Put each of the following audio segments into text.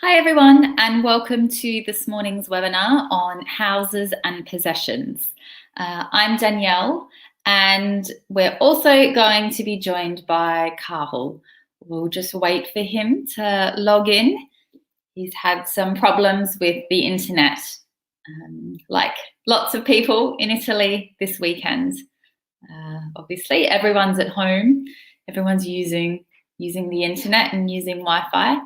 Hi everyone, and welcome to this morning's webinar on houses and possessions. I'm Danielle, and we're also going to be joined by Cathal. We'll just wait for him to log in. He's had some problems with the internet, like lots of people in Italy this weekend. Obviously, everyone's at home, everyone's using the internet and using Wi-Fi.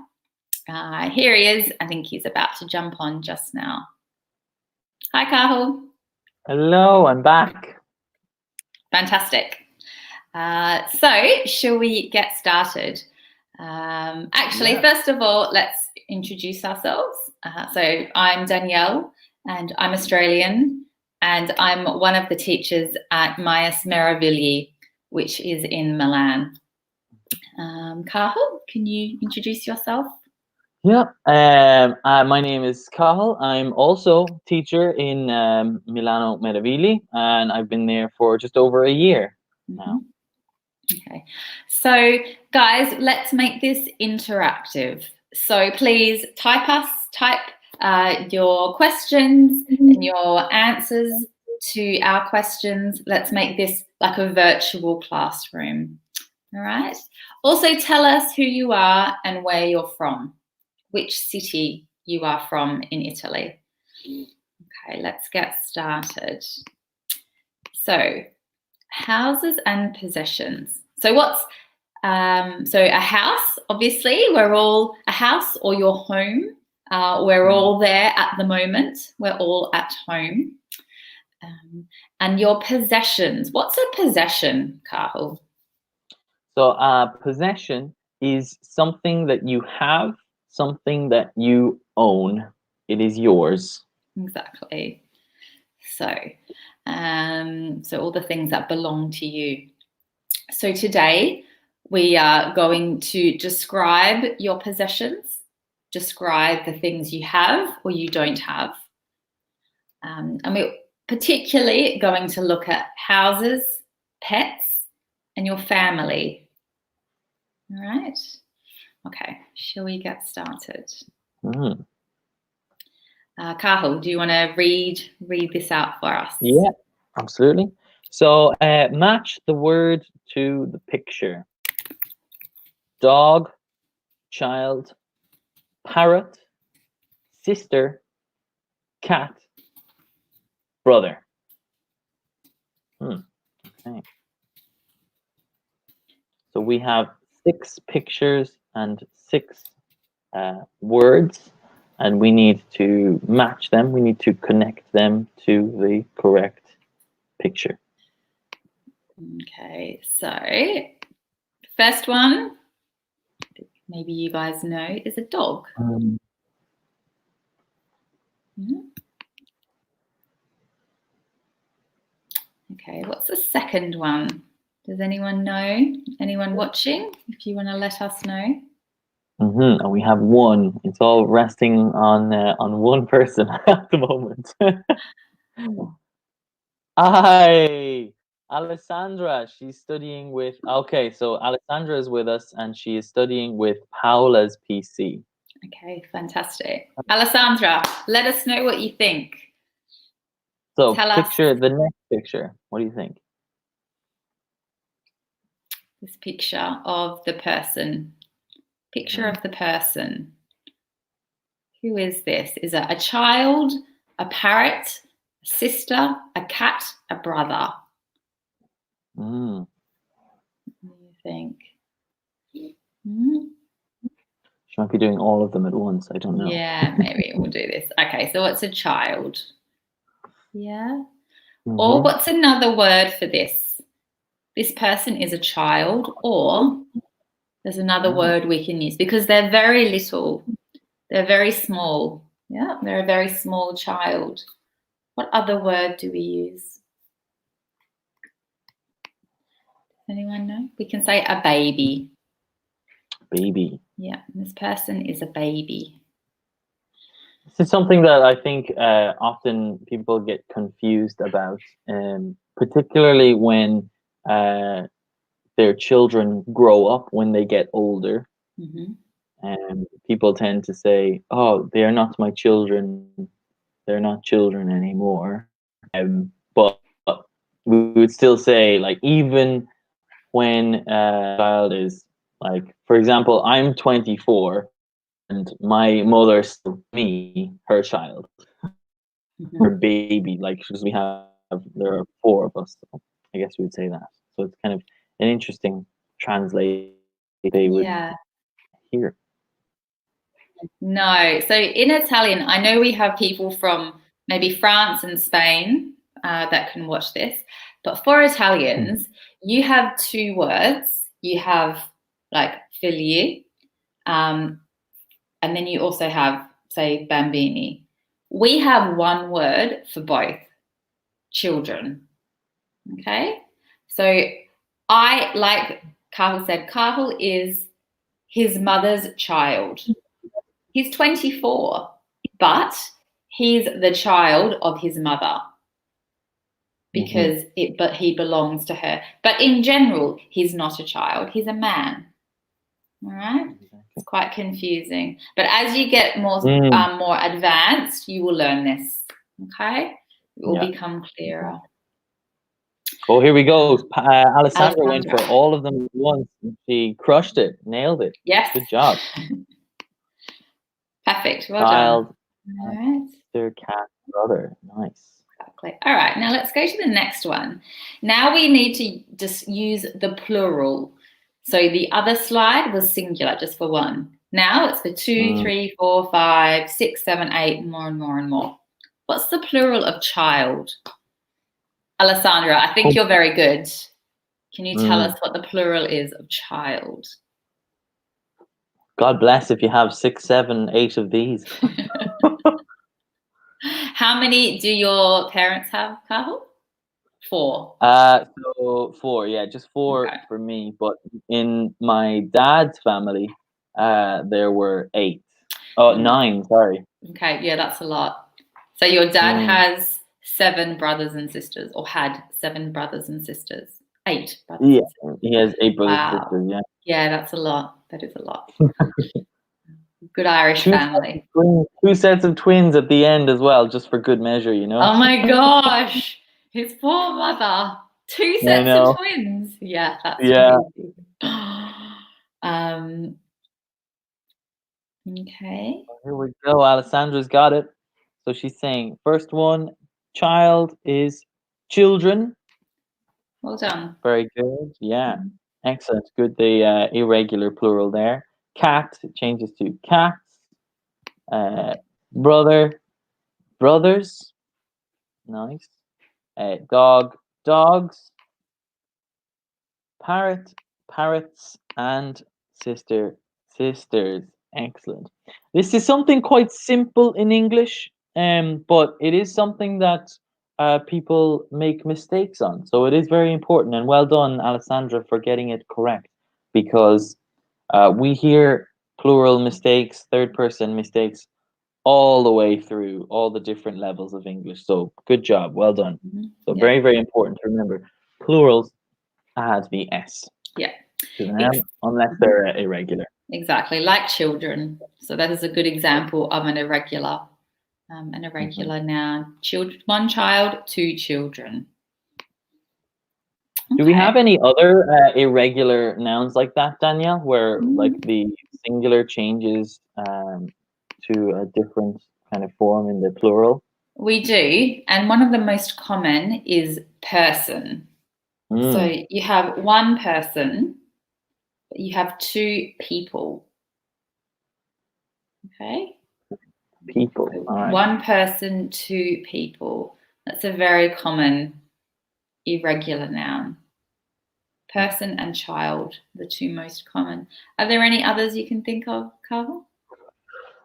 Here he is. I think he's about to jump on just now. Hi, Cathal. Hello, I'm back. Fantastic. So, shall we get started? First of all, let's introduce ourselves. So, I'm Danielle, and I'm Australian, and I'm one of the teachers at Maius Meravigli, which is in Milan. Cathal, can you introduce yourself? Yeah, my name is Cathal. I'm also teacher in Milano Meravigli, and I've been there for just over a year now. Okay, so guys, let's make this interactive. So please type your questions and your answers to our questions. Let's make this like a virtual classroom. All right. Also tell us who you are and where you're from, which city you are from in Italy. Okay, let's get started. So, houses and possessions. So what's a house? Obviously, we're all a house or your home. We're all there at the moment. We're all at home. And your possessions. What's a possession, Cathal? So possession is something that you have, something that you own. It is yours. Exactly. So all the things that belong to you. So today we are going to describe your possessions, describe the things you have or you don't have. And we're particularly going to look at houses, pets, and your family. All right. Okay, shall we get started? Cathal, do you want to read this out for us? Yeah, absolutely. So match the word to the picture. Dog, child, parrot, sister, cat, brother. Okay. So we have 6 pictures and 6 words, and we need to match them. We need to connect them to the correct picture. Okay, so first one, maybe you guys know, is a dog. Okay, what's the second one? Does anyone know? Anyone watching? If you want to let us know. And we have one. It's all resting on one person at the moment. Hi, Alessandra. She's studying with. Okay, so Alessandra is with us, and she is studying with Paola's PC. Okay, fantastic. Alessandra, let us know what you think. So picture the next picture. What do you think? This picture of the person. Picture of the person. Who is this? Is it a child, a parrot, a sister, a cat, a brother? What do you think? She might be doing all of them at once. I don't know. Yeah, maybe we'll do this. Okay, so what's a child? Yeah. Or what's another word for this? This person is a child, or there's another word we can use because they're very little. They're very small. Yeah, they're a very small child. What other word do we use? Anyone know? We can say a baby. Baby. Yeah, this person is a baby. This is something that I think often people get confused about, particularly when their children grow up, when they get older. people tend to say, "Oh, they are not my children. They're not children anymore." But we would still say, like, even when a child is, like, for example, I'm 24 and my mother still me her child, her baby, like, because there are four of us. So I guess we would say that. So it's kind of an interesting translation they would Yeah. hear. No. So in Italian, I know we have people from maybe France and Spain that can watch this, but for Italians, you have two words. You have like figli, and then you also have, say, bambini. We have one word for both, children. Okay? So I, like Cathal said, Cathal is his mother's child. He's 24, but he's the child of his mother because but he belongs to her. But in general, he's not a child, he's a man. All right? It's quite confusing. But as you get more advanced, you will learn this. Okay? It will become clearer. Oh, here we go. Alessandra went Alessandra. for all of them at once. She crushed it, nailed it. Yes. Good job. Perfect. Well Child, done. All right. sister, cat, brother. Nice. Exactly. All right. Now let's go to the next one. Now we need to just use the plural. So the other slide was singular, just for one. Now it's for 2, 3, 4, 5, 6, 7, 8, more and more and more. What's the plural of child? Alessandra, I think you're very good. Can you tell us what the plural is of child? God bless if you have 6, 7, 8 of these. How many do your parents have, Cathal? 4. So 4, yeah, just 4 for me. But in my dad's family, there were 8. Oh, 9, sorry. Okay, yeah, that's a lot. So your dad has 7 brothers and sisters, or had 7 brothers and sisters. 8 brothers and sisters. He has 8 brothers and sisters, yeah. Yeah, that's a lot. That is a lot. Good Irish family. 2 sets of twins at the end as well, just for good measure, you know? Oh my gosh. His poor mother. 2 sets of twins. Yeah, that's crazy. Okay. Here we go. Alessandra's got it. So she's saying, first one, child is children. Well done. Very good. Yeah. Excellent. Good. The irregular plural there. Cat changes to cats. Brother, brothers. Nice. Dog, dogs. Parrot, parrots. And sister, sisters. Excellent. This is something quite simple in English, but it is something that people make mistakes on. So it is very important, and well done, Alessandra, for getting it correct, because we hear plural mistakes, third person mistakes all the way through all the different levels of English. So good job, well done. So very, very important to remember. Plurals add the S to them, unless they're irregular. Exactly, like children. So that is a good example of an irregular noun. One child, 2 children. Do we have any other irregular nouns like that, Danielle, where like the singular changes to a different kind of form in the plural? We do, and one of the most common is person. So you have one person, but you have 2 people. Okay? People. All right. One person, 2 people. That's a very common irregular noun. Person and child, the 2 most common. Are there any others you can think of, Cathal?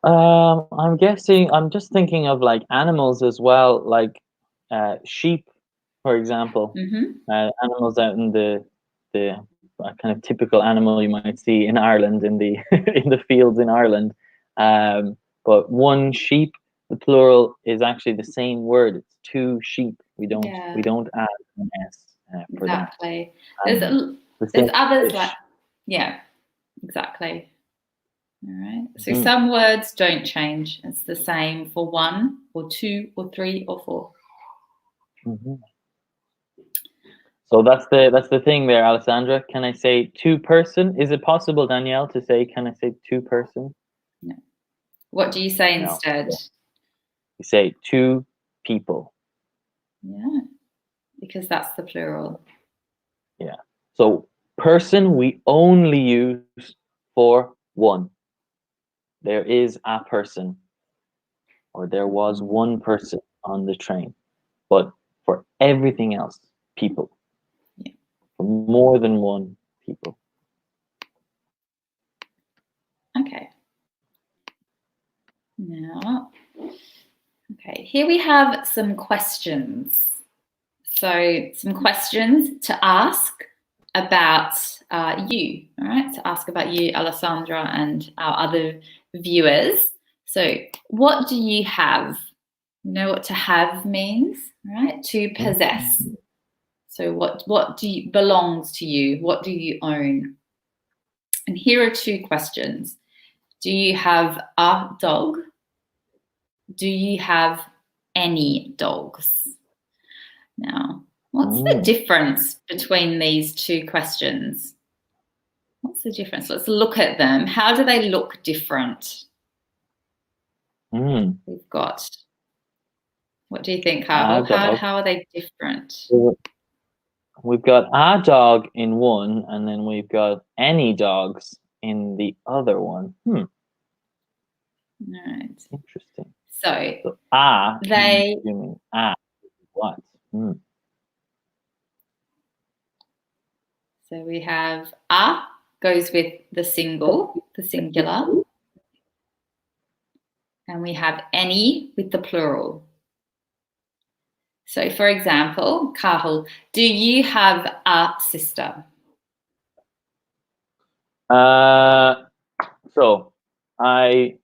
I'm just thinking of like animals as well, like sheep, for example. Animals out in the kind of typical animal you might see in Ireland, in the in the fields in Ireland. But one sheep, the plural is actually the same word. It's 2 sheep. We don't add an S for exactly. that. There's others like exactly. All right. So some words don't change. It's the same for 1 or 2 or 3 or 4. So that's the thing there, Alessandra. Can I say 2-person? Is it possible, Danielle, to say, can I say 2-person? No. What do you say No. instead? You say 2 people. Yeah, because that's the plural. Yeah. So person we only use for 1. There is a person, or there was 1 person on the train. But for everything else, people. Yeah. For more than 1 people. Okay. Now, okay, here we have some questions. So some questions to ask about you, all right? To ask about you, Alessandra, and our other viewers. So what do you have? You know what to have means, right? To possess. So what do you, belongs to you? What do you own? And here are 2 questions. Do you have a dog? Do you have any dogs? Now, what's the difference between these 2 questions? What's the difference? Let's look at them. How do they look different? We've got, what do you think, Cathal? How are they different? We've got a dog in one, and then we've got any dogs in the other one. All right. Interesting. So they mean what? So we have a goes with the single, the singular. And we have any with the plural. So for example, Cathal, do you have a sister? So I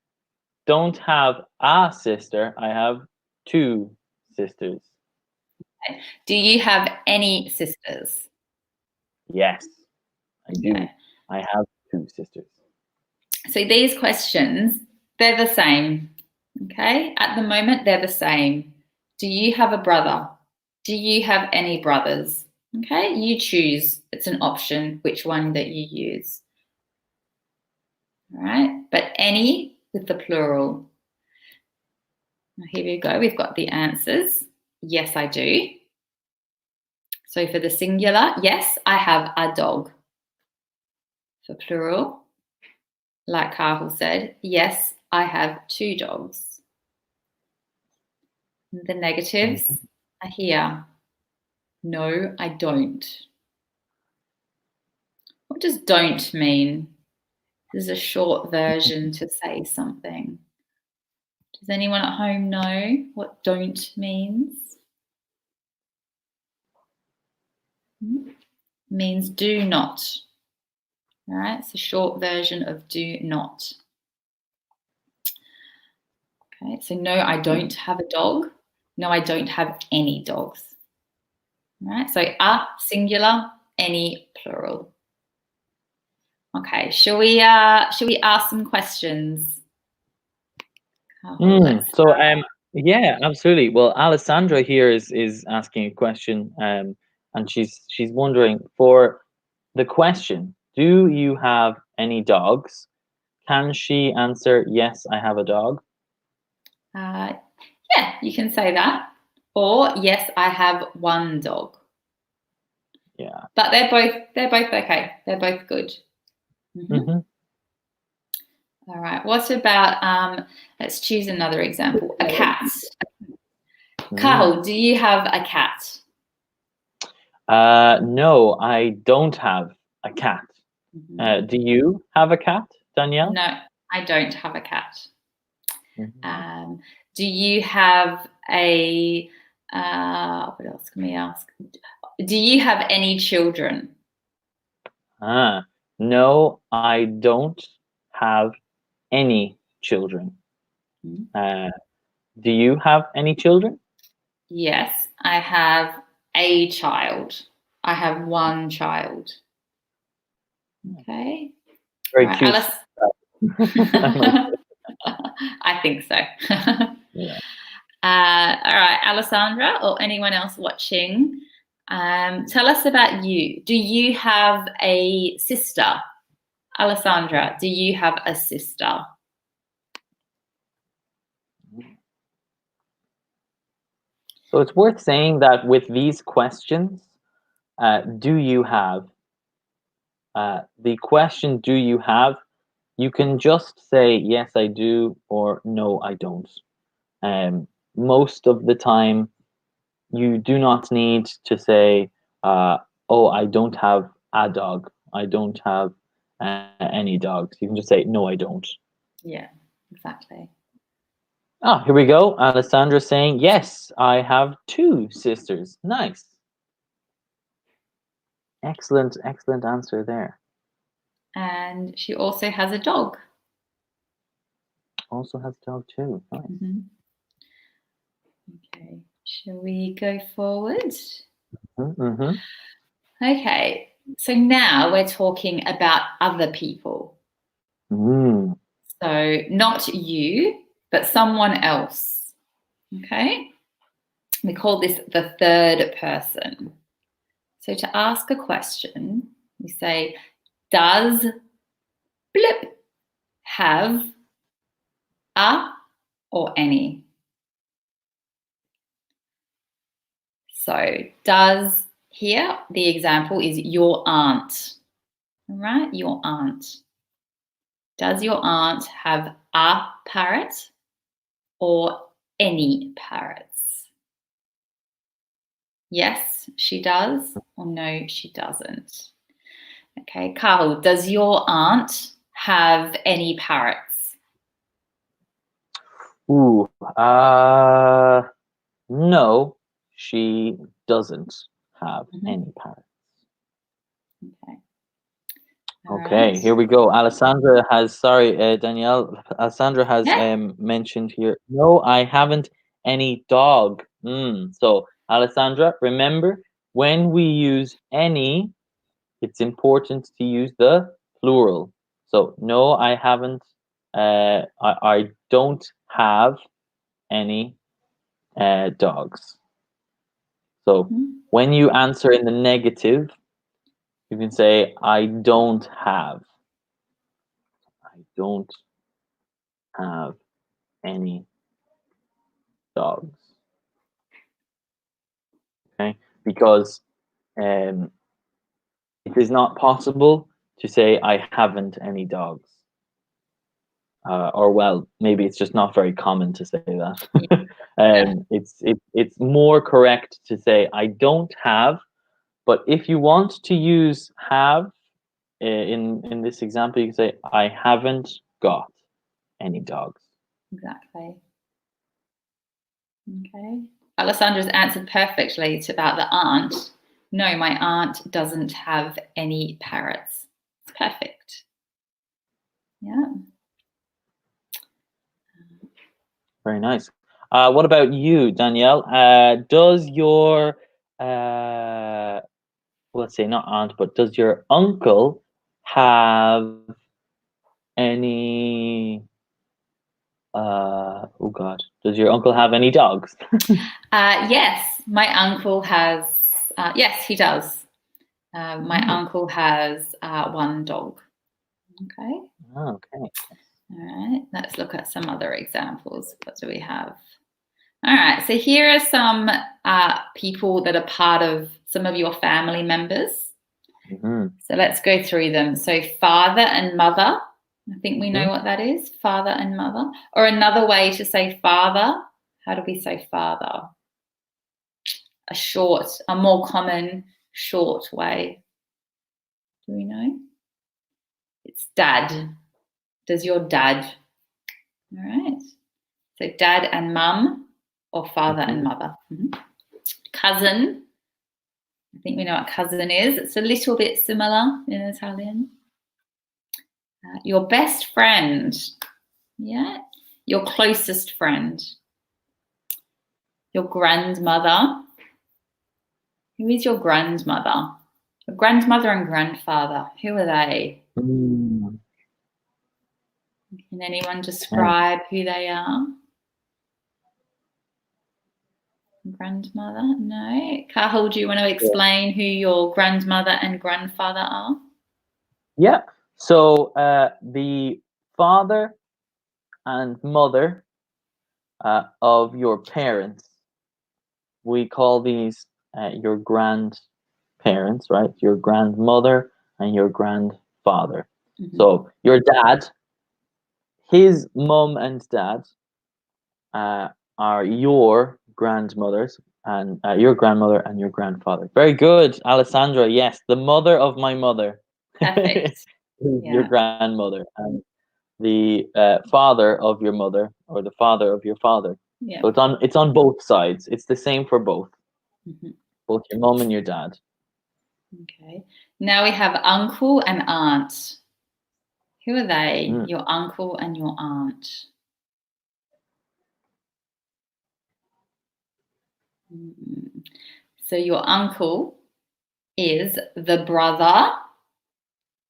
don't have a sister. I have 2 sisters. Do you have any sisters? Yes, I do. Okay. I have 2 sisters. So these questions, they're the same. Okay. At the moment, they're the same. Do you have a brother? Do you have any brothers? Okay. You choose. It's an option which one that you use. All right. But any with the plural. Now here we go. We've got the answers. Yes, I do. So for the singular, yes, I have a dog. For plural, like Cathal said, yes, I have 2 dogs. The negatives are here. No, I don't. What does don't mean? This is a short version to say something. Does anyone at home know what don't means? Means do not. All right, it's a short version of do not. Okay, so no, I don't have a dog. No, I don't have any dogs. All right, so a singular, any plural. Okay, shall we ask some questions? Yeah, absolutely. Well, Alessandra here is asking a question, and she's wondering, for the question, do you have any dogs? Can she answer, yes, I have a dog? Yeah, you can say that. Or yes, I have 1 dog. Yeah. But they're both okay. They're both good. All right. What about let's choose another example. A cat. Cathal, do you have a cat? No, I don't have a cat. Do you have a cat, Danielle? No, I don't have a cat. Do you have a what else can we ask? Do you have any children? No, I don't have any children. Do you have any children? Yes, I have a child. I have 1 child. Okay. Very cute. I think so. Yeah. All right, Alessandra, or anyone else watching, tell us about you. Do you have a sister? Alessandra, do you have a sister? So it's worth saying that with these questions, do you have, the question, do you have, you can just say, yes, I do, or no, I don't. Most of the time, you do not need to say, oh, I don't have a dog. I don't have any dogs. You can just say, no, I don't. Yeah, exactly. Ah, here we go. Alessandra saying, yes, I have 2 sisters. Nice. Excellent, excellent answer there. And she also has a dog. Also has a dog too. Nice. Mm-hmm. Okay, shall we go forward? Mm-hmm. Okay, so now we're talking about other people. Mm. So not you, but someone else. Okay, we call this the third person. So to ask a question, we say, does blip have a or any? So does, here, the example is your aunt. All right, your aunt. Does your aunt have a parrot or any parrots? Yes, she does, or no, she doesn't. Okay, Cathal, does your aunt have any parrots? Ooh. No, she doesn't have any parrots. Okay. All Okay, right. here we go. Alessandra has, sorry, Danielle, Alessandra has Yeah. mentioned here, no, I haven't any dog. So, Alessandra, remember, when we use any, it's important to use the plural. So, no, I haven't, I don't have any dogs. So, when you answer in the negative, you can say, I don't have. I don't have any dogs. Okay, because it is not possible to say I haven't any dogs. Or well, maybe it's just not very common to say that. Yeah. It's more correct to say I don't have. But if you want to use have in this example, you can say I haven't got any dogs. Exactly. Okay. Alessandra's answered perfectly about the aunt. No, my aunt doesn't have any parrots. It's perfect. Yeah. Very nice. What about you, Danielle? Does your let's say not aunt, but does your uncle have any? Oh God, does your uncle have any dogs? Yes, my uncle has. Yes, he does. My uncle has 1 dog. Okay. Okay. All right. Let's look at some other examples. What do we have? All right. So here are some people that are part of some of your family members. Mm-hmm. So let's go through them. So father and mother. I think we know Mm-hmm. what that is. Father and mother. Or another way to say father. How do we say father? A more common short way. Do we know? It's dad. Does your dad? All right. So dad and mum, or father and mother. Cousin. I think we know what cousin is. It's a little bit similar in Italian. Your best friend. Yeah. Your closest friend. Your grandmother. Who is your grandmother? Your grandmother and grandfather. Who are they? Can anyone describe who they are? Grandmother? No. Cathal, do you want to explain who your grandmother and grandfather are? Yeah. So the father and mother of your parents, we call these your grandparents, right? Your grandmother and your grandfather. Mm-hmm. So your dad, his mum and dad are your grandmothers and your grandmother and your grandfather. Very good, Alessandra. Yes, the mother of my mother Perfect. is your grandmother, and the father of your mother or the father of your father. Yeah. So it's on both sides. It's the same for both, both your mum and your dad. Okay. Now we have uncle and aunt. Who are they? Your uncle and your aunt. So your uncle is the brother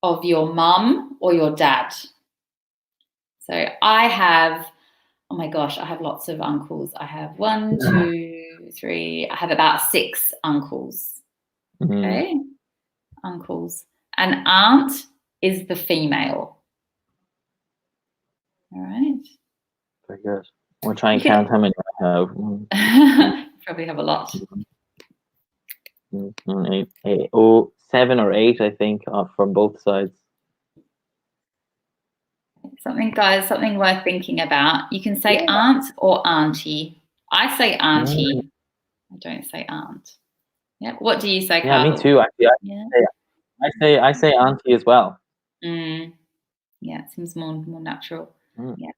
of your mum or your dad. So I have, oh my gosh, I have lots of uncles. I have 1, 2, 3, I have about 6 uncles. Okay. Uncles. And aunt is the female. All right. Very good. We'll try and count how many I have. Probably have a lot. 7 or 8, I think, from both sides. Something, guys, something worth thinking about. You can say aunt or auntie. I say auntie. I don't say aunt. Yeah. What do you say, Yeah, Cathal? me too. Actually, I say auntie as well. Yeah, it seems more natural. Yeah.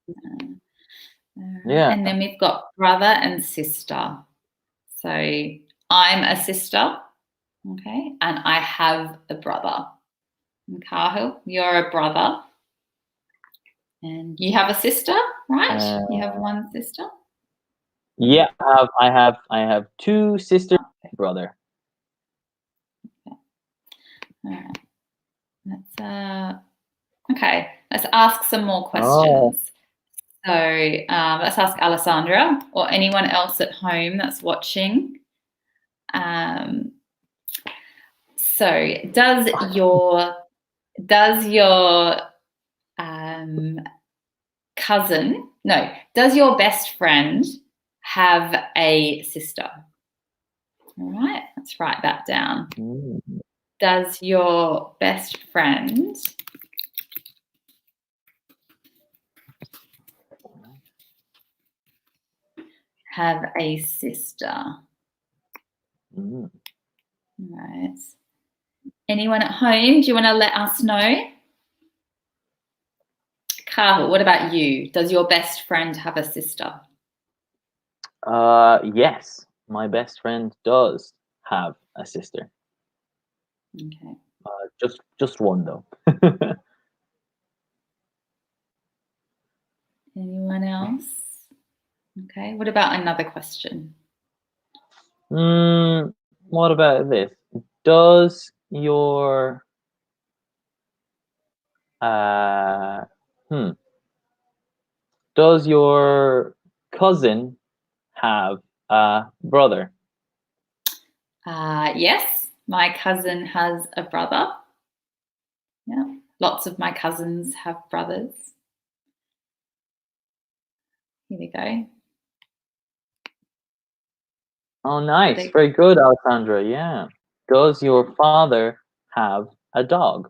Yeah. And then we've got brother and sister. So I'm a sister, okay, and I have a brother. And Cathal, you're a brother, and you have a sister, right? You have one sister. Yeah, I have 2 sisters and a brother. All right. Okay. Let's ask some more questions. So let's ask Alessandra or anyone else at home that's watching. So does your cousin, no, does your best friend have a sister? All right, let's write that down. Does your best friend have a sister? Right. Anyone at home, do you want to let us know? Cathal, what about you? Does your best friend have a sister? Yes, my best friend does have a sister. Okay. Just one though. Anyone else? Okay. What about another question? What about this? Does your does your cousin have a brother? Yes, my cousin has a brother. Yeah, lots of my cousins have brothers. Here we go. Oh, nice. Very good, Alessandra. Yeah. Does your father have a dog?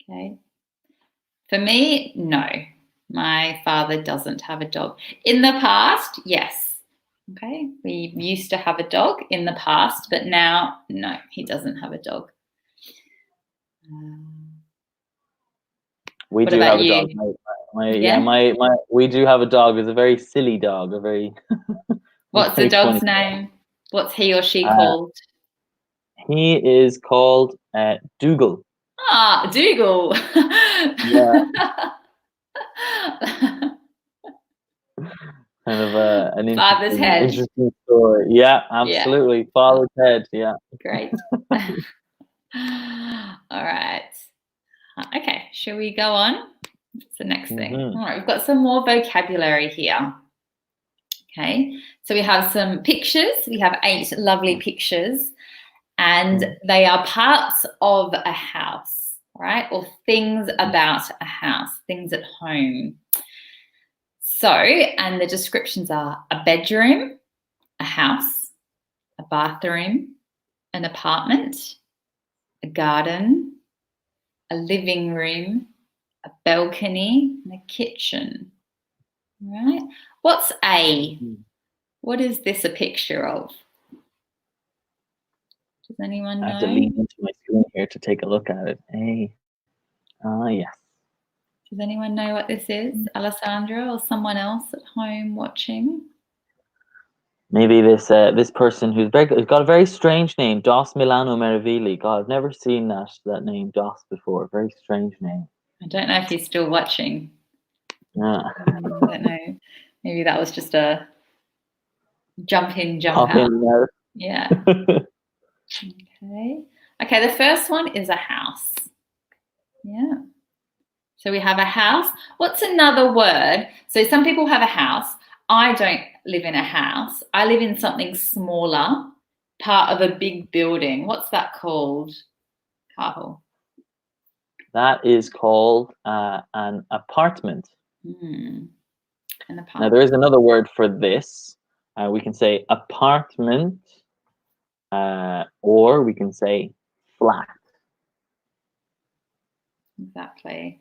Okay. For me, no. My father doesn't have a dog. In the past, yes. Okay. We used to have a dog in the past, but now, no, he doesn't have a dog. We What do about have a dog. you? We do have a dog. It's a very silly dog. What's the dog's name? What's he or she called? He is called Dougal. Ah, Dougal. Yeah. Kind of an Father's head. interesting story. Yeah, absolutely. Yeah. Father's head. Yeah. Great. All right. Okay, shall we go on? What's the next thing? Mhm. All right, we've got some more vocabulary here. Okay, so we have some pictures. We have 8 lovely pictures, and they are parts of a house, right? Or things about a house, things at home. So, and the descriptions are a bedroom, a house, a bathroom, an apartment, a garden, a living room, a balcony, and a kitchen. Right? What's A? What is this a picture of? Does anyone I know? have to lean into my screen here to take a look at it. Hey. Yes. Does anyone know what this is? Alessandra or someone else at home watching? Maybe this person who's got a very strange name, Dos Milano Meravigli. God, I've never seen that name Dos before. Very strange name. I don't know if he's still watching. Yeah. I don't know. Maybe that was just a jump in, jump Hop out. in there. Yeah. Okay. Okay, the first one is a house. Yeah. So we have a house. What's another word? So some people have a house. I don't live in a house. I live in something smaller, part of a big building. What's that called, Cathal? That is called an apartment. An Now, apartment. there is another word for this. We can say apartment, or we can say flat. Exactly.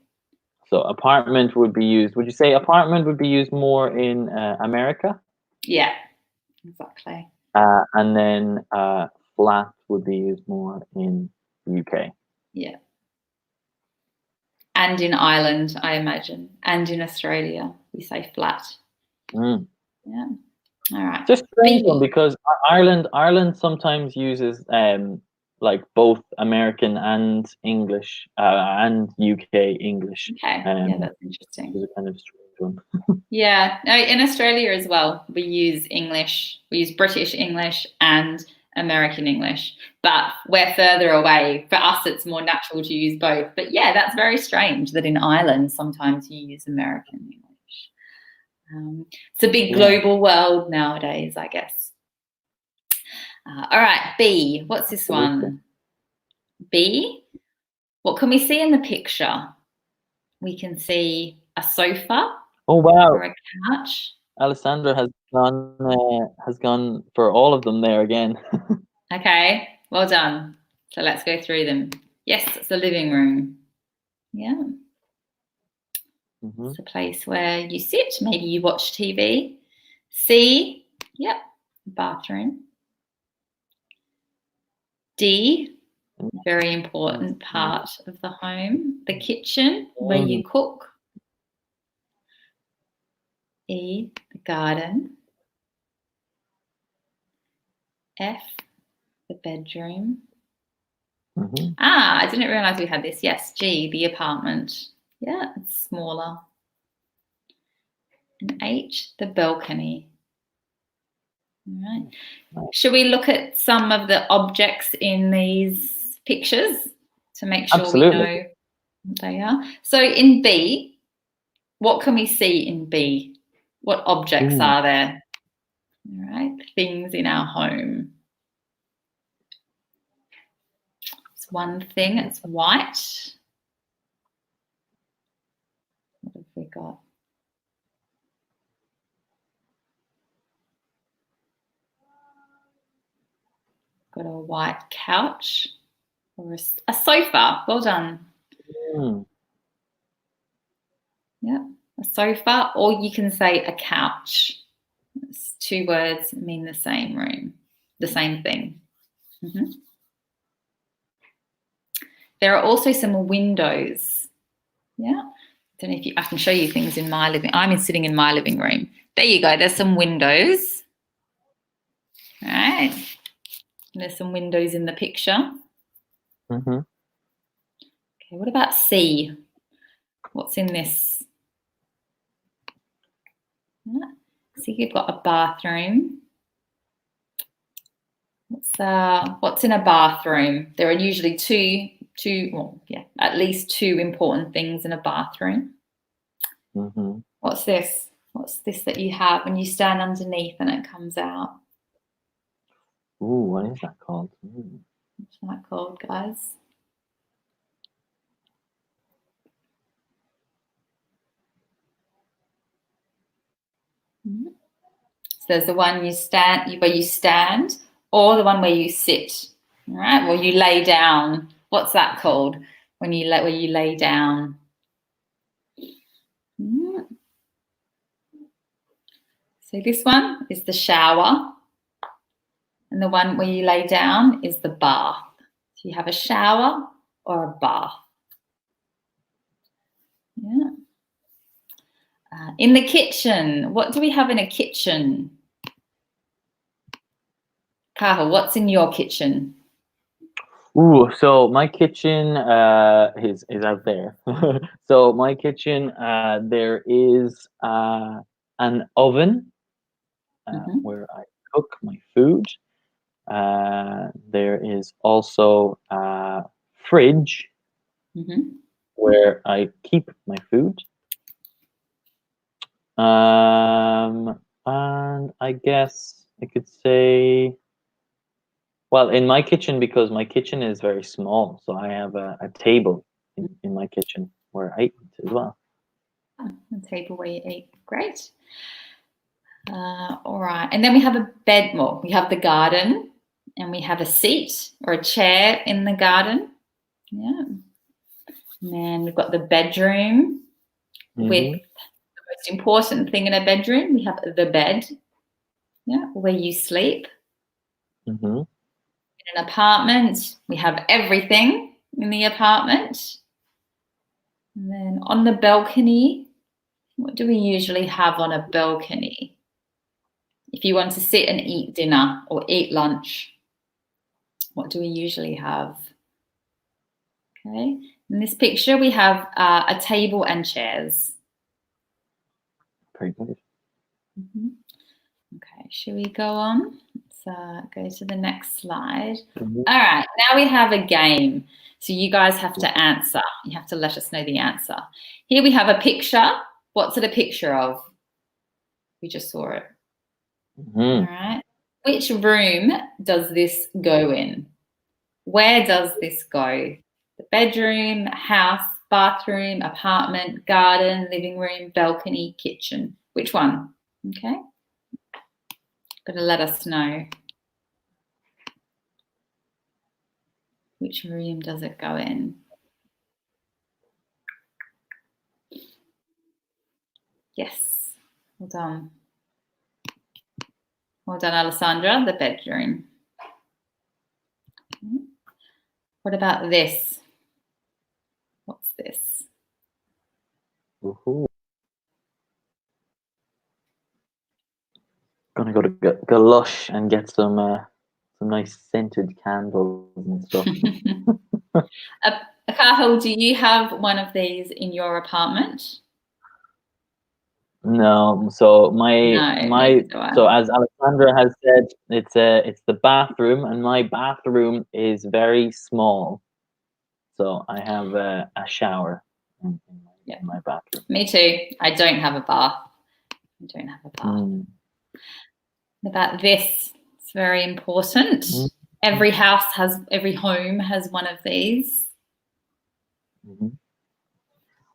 So apartment would be used. Would you say apartment would be used more in America? Yeah, exactly. And then flat would be used more in the UK. Yeah. And in Ireland, I imagine. And in Australia, we say flat. Mm. Yeah. All right. Just strange one B. because Ireland sometimes uses like both American and English and UK English. Okay. Yeah, that's interesting. It's a kind of strange one. Yeah. No, in Australia as well, we use English. We use British English and American English. But we're further away. For us, it's more natural to use both. But yeah, that's very strange that in Ireland, sometimes you use American English. It's a big global world nowadays, I guess. All right, B. What's this one? B. What can we see in the picture? We can see a sofa. Oh wow! Or a couch. Alessandra has gone for all of them there again. Okay, well done. So let's go through them. Yes, it's the living room. Yeah. It's a place where you sit, maybe you watch TV. C, yep, bathroom. D, very important part of the home. The kitchen, where you cook. E, the garden. F, the bedroom. I didn't realize we had this. Yes, G, the apartment. Yeah, it's smaller. And H, the balcony. All right. Should we look at some of the objects in these pictures to make sure we know what they are? So in B, what can we see in B? What objects are there? All right, things in our home. It's one thing, it's white. What have we got? Got a white couch or a sofa. Well done. Yeah, a sofa, or you can say a couch. It's 2 words mean the same room, the same thing. There are also some windows. Yeah, I don't know if I can show you things in my living. I'm sitting in my living room. There you go. There's some windows. All right. There's some windows in the picture. Okay, what about C? What's in this? See, you've got a bathroom. What's in a bathroom? There are usually at least two important things in a bathroom. What's this? What's this that you have when you stand underneath and it comes out? Ooh, what is that called? What's that called, guys? So there's the one where you stand, or the one where you sit. All right, or you lay down. What's that called? Where you lay down. So this one is the shower, and the one where you lay down is the bath. So you have a shower or a bath. Yeah. In the kitchen, what do we have in a kitchen? Cathal, what's in your kitchen? Ooh, so my kitchen is out there. So my kitchen, there is an oven where I cook my food. There is also a fridge where I keep my food. And I guess I could say, well, in my kitchen, because my kitchen is very small, so I have a table in my kitchen where I eat as well. A table where you eat. Great. All right. And then we have a bed. Well, we have the garden, and we have a seat or a chair in the garden. Yeah. And then we've got the bedroom with the most important thing in a bedroom. We have the bed, where you sleep. In an apartment, we have everything in the apartment. And then on the balcony, what do we usually have on a balcony? If you want to sit and eat dinner or eat lunch, what do we usually have? Okay, in this picture, we have a table and chairs. Very good. Okay, should we go on? Let's go to the next slide. All right, now we have a game. So you guys have to answer. You have to let us know the answer. Here we have a picture. What's it a picture of? We just saw it. All right. Which room does this go in? Where does this go? The bedroom, house, bathroom, apartment, garden, living room, balcony, kitchen. Which one? Okay. Gotta let us know. Which room does it go in? Yes. Well done. Well done, Alessandra. The bedroom. What about this? What's this? Gonna go to Lush and get some nice scented candles and stuff. Cathal, do you have one of these in your apartment? No. So so as Alessandra has said, it's the bathroom, and my bathroom is very small. So I have a shower in my bathroom. Me too. I don't have a bath. What about this? It's very important. Every home has one of these.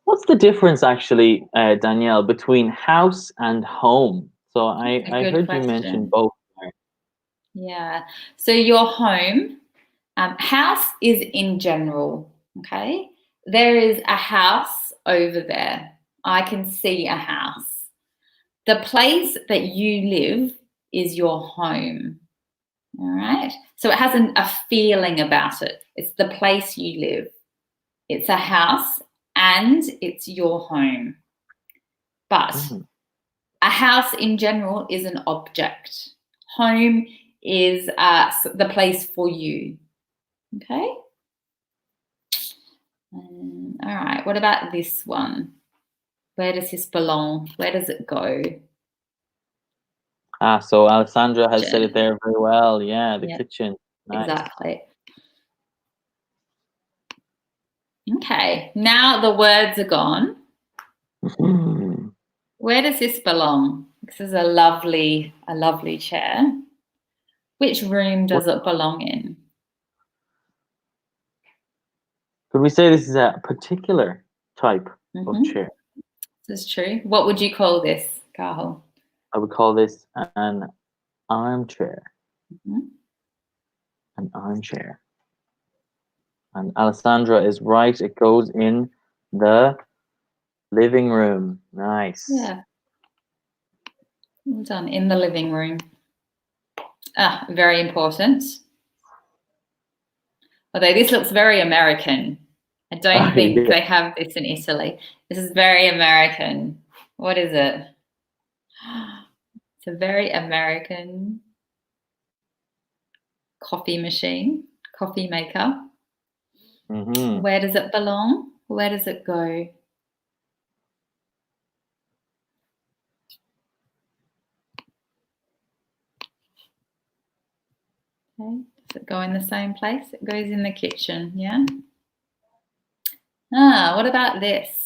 What's the difference, actually, Danielle, between house and home? So I heard you mention both. Yeah. So your home, house is in general. Okay. There is a house over there. I can see a house. The place that you live is your home. All right. So it has a feeling about it. It's the place you live. It's a house and it's your home. But a house in general is an object. Home is the place for you. Okay. All right. What about this one? Where does this belong? Where does it go? So Alessandra has said it there very well. Yeah, the kitchen. Nice. Exactly. Okay, now the words are gone. Mhm. Where does this belong? This is a lovely chair. Which room does it belong in? Could we say this is a particular type of chair? This is true. What would you call this, Cathal? I would call this an armchair. An armchair. And Alessandra is right. It goes in the living room. Nice. Yeah. Well done. In the living room. Ah, very important. Although this looks very American. I don't think they have this in Italy. This is very American. What is it? It's a very American coffee machine, coffee maker. Where does it belong? Where does it go? Okay. Does it go in the same place? It goes in the kitchen, yeah? Ah, what about this?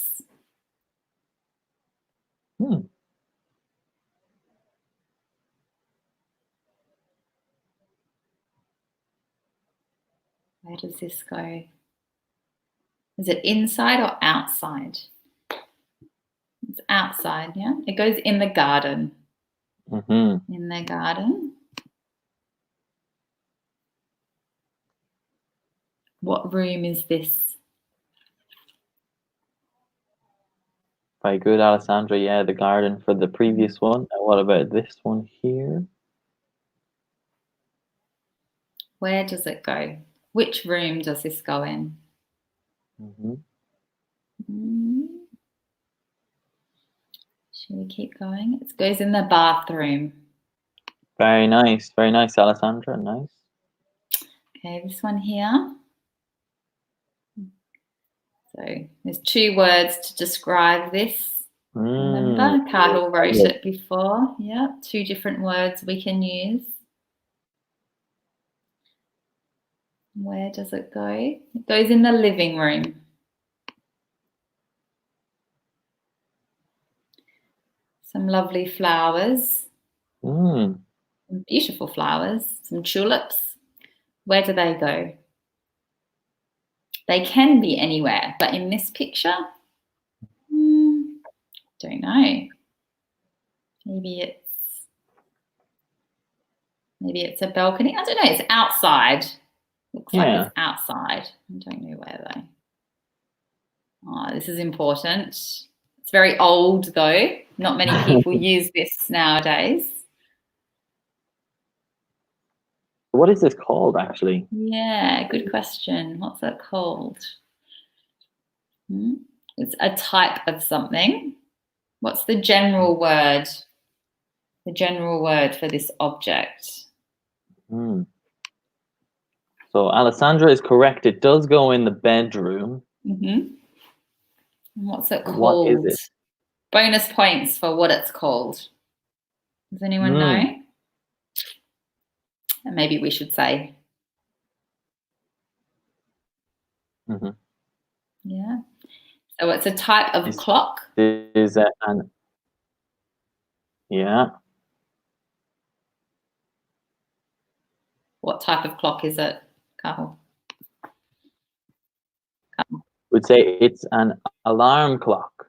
Where does this go? Is it inside or outside? It's outside, yeah? It goes in the garden. In the garden. What room is this? Very good, Alessandra. Yeah, the garden for the previous one. And what about this one here? Where does it go? Which room does this go in? Should we keep going? It goes in the bathroom. Very nice, Alessandra. Nice. Okay, this one here. So there's 2 words to describe this. Remember, Cathal wrote it before. Yeah, 2 different words we can use. Where does it go? It goes in the living room. Some lovely flowers. Some beautiful flowers. Some tulips. Where do they go? They can be anywhere, but in this picture, don't know. Maybe it's a balcony. I don't know. It's outside. Looks like it's outside. I don't know where though. Oh, this is important. It's very old though. Not many people use this nowadays. What is this called, actually? Yeah, good question. What's that called? It's a type of something. What's the general word? The general word for this object? So Alessandra is correct. It does go in the bedroom. And what's it called? What is it? Bonus points for what it's called. Does anyone know? And maybe we should say. Yeah. So it's a type of clock. Is an What type of clock is it, Cathal? Would say it's an alarm clock.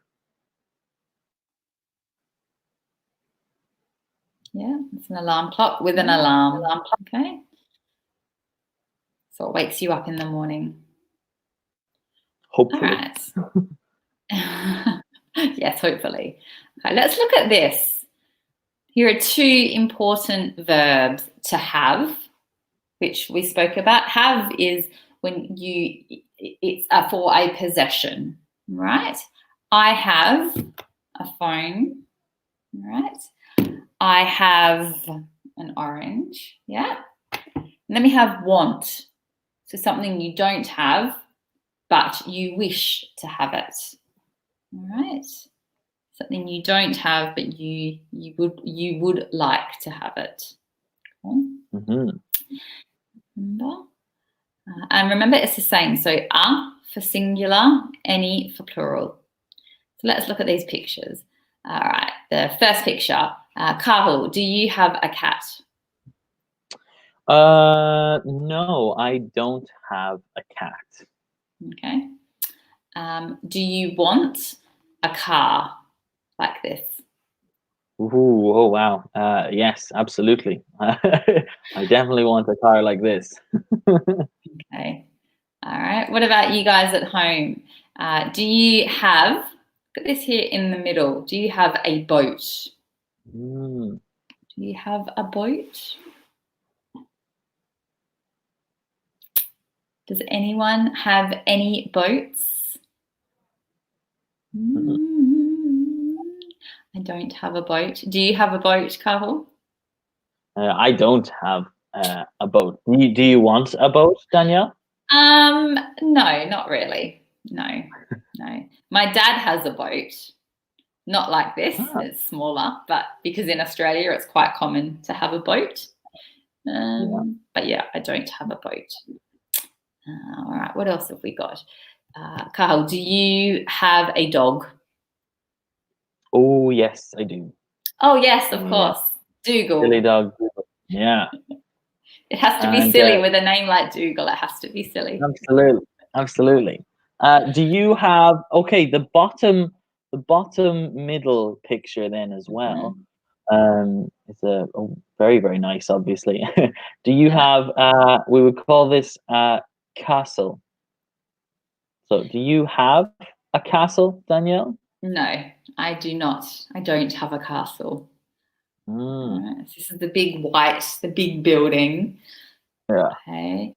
Yeah, it's an alarm clock with an alarm. Okay. So it wakes you up in the morning. Hopefully. All right. Yes, hopefully. Okay, let's look at this. Here are 2 important verbs to have, which we spoke about. Have is when it's for a possession, right? I have a phone, right? I have an orange, yeah? And then we have want. So something you don't have, but you wish to have it, all right? Something you don't have, but you would like to have it. Cool. Remember? And remember, it's the same. So for singular, any for plural. So let's look at these pictures. All right, the first picture. Cathal, do you have a cat? No, I don't have a cat. Okay. Do you want a car like this? Ooh, oh wow. Yes, absolutely. I definitely want a car like this. Okay. All right. What about you guys at home? Do you have, look at this here in the middle, do you have a boat? Mm. Do you have a boat? Does anyone have any boats? I don't have a boat. Do you have a boat, Cathal? I don't have a boat. Do you want a boat, Danielle? No, not really. No, no. My dad has a boat. Not like this, Ah, it's smaller, but because in Australia it's quite common to have a boat. yeah. But yeah, I don't have a boat. All right, what else have we got? Cathal, do you have a dog? Oh yes, I do. Oh, yes, of Yeah. course. Dougal. Silly dog. Yeah. It has to be And silly with a name like Dougal. It has to be silly. absolutely, absolutely. Do you have the bottom middle picture then as well? Mhm. It's a very very nice, obviously. Do you Yeah. have we would call this castle? So do you have a castle, Danielle? No, I do not. I don't have a castle. Mm, This is the big white, the big building. yeah. Okay.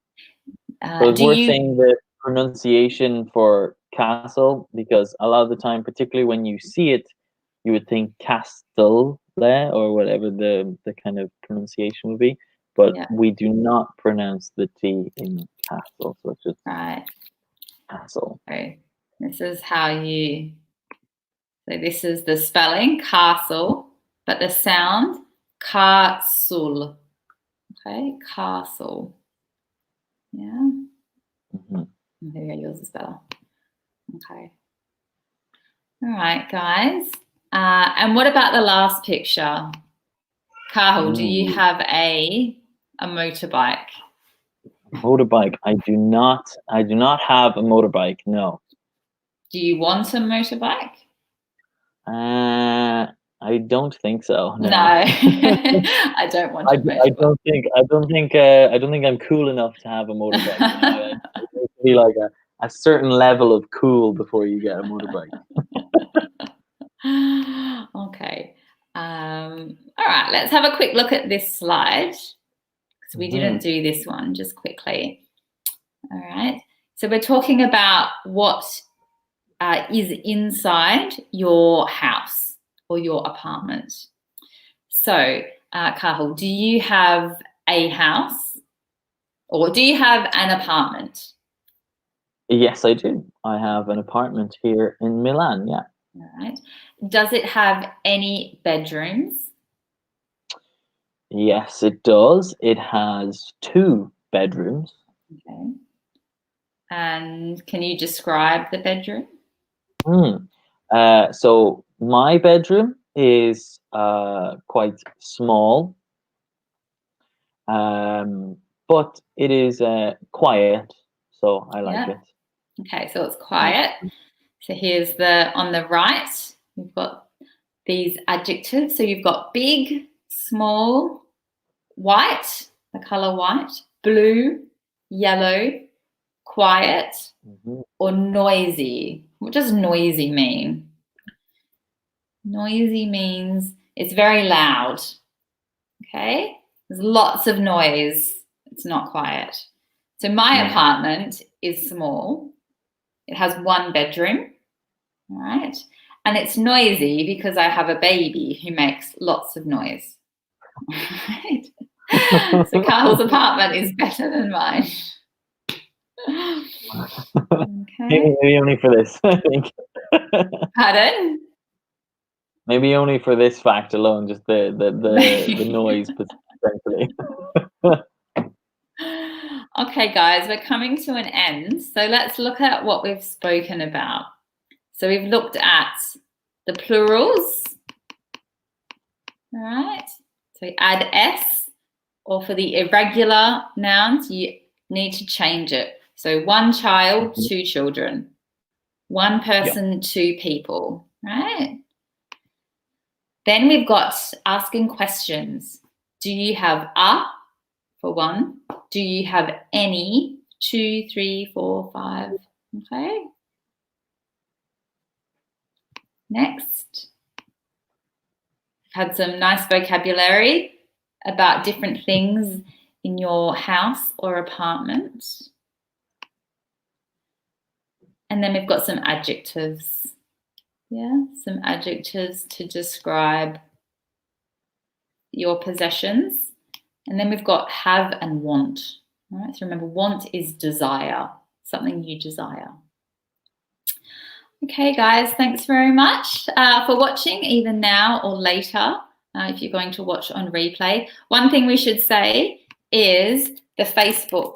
So it's Do worth you? saying the pronunciation for castle because a lot of the time, particularly when you see it, you would think castle or whatever the kind of pronunciation would be. But Yeah. we do not pronounce the T in castle, so it's just Right. castle. Okay. This is how you. So this is the spelling castle, but the sound castle. Okay, castle. Yeah. Mhm. There you go. Yours is better. Okay. All right, guys. And what about the last picture? Cathal, do you Ooh, have a motorbike? motorbike. I do not have a motorbike. No. Do you want a motorbike? Uh, I don't think so. No, No. I don't want a motorbike. I don't think I'm cool enough to have a motorbike. You know, it needs to be like a certain level of cool before you get a motorbike. Okay. All right, let's have a quick look at this slide because we didn't Hmm. do this one just quickly. All right. So we're talking about what is inside your house or your apartment. So, Cathal, do you have a house or do you have an apartment? Yes, I do. I have an apartment here in Milan. Yeah. All right. Does it have any bedrooms? Yes, it does. It has two bedrooms. Okay. And can you describe the bedroom? Hmm. So my bedroom is quite small, but it is quiet, so I like Yeah. it. Okay, so it's quiet. So here's the on the right, we've got these adjectives. So you've got big, small, white, the color white, blue, yellow, quiet, Mhm. or noisy. What does noisy mean? Noisy means it's very loud. Okay, there's lots of noise. It's not quiet. So my Mm. apartment is small. It has one bedroom, all right? And it's noisy because I have a baby who makes lots of noise. Right? So Carl's apartment is better than mine. Okay. Maybe only for this, I think. Pardon? Maybe only for this fact alone, just the noise potentially. Okay, guys, we're coming to an end. So let's look at what we've spoken about. So we've looked at the plurals, all right? So add S, or for the irregular nouns, you need to change it. So one child, two children. One person, two people, right? Then we've got asking questions. Do you have a for one? Do you have any? 2, 3, 4, 5. Okay. Next. Had some nice vocabulary about different things in your house or apartment. And then we've got some adjectives. Yeah, some adjectives to describe your possessions. And then we've got have and want. All right, so remember, want is desire, something you desire. Okay, guys, thanks very much for watching, either now or later, if you're going to watch on replay. One thing we should say is the Facebook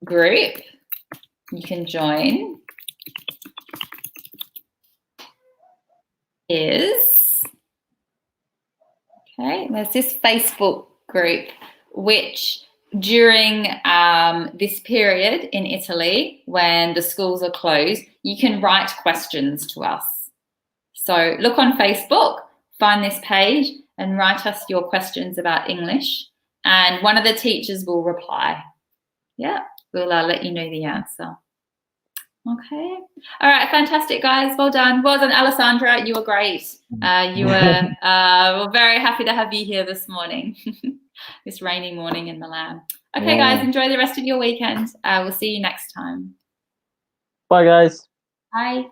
group you can join is, okay, there's this Facebook group which during this period in Italy, when the schools are closed, you can write questions to us. So look on Facebook, find this page and write us your questions about English, and one of the teachers will reply. Yeah, we'll let you know the answer. Okay. All right, fantastic, guys. Well done. Well done, Alessandra. You were great. We're very happy to have you here this morning, this rainy morning in Milan. Okay, guys, enjoy the rest of your weekend. We'll see you next time. Bye, guys. Bye.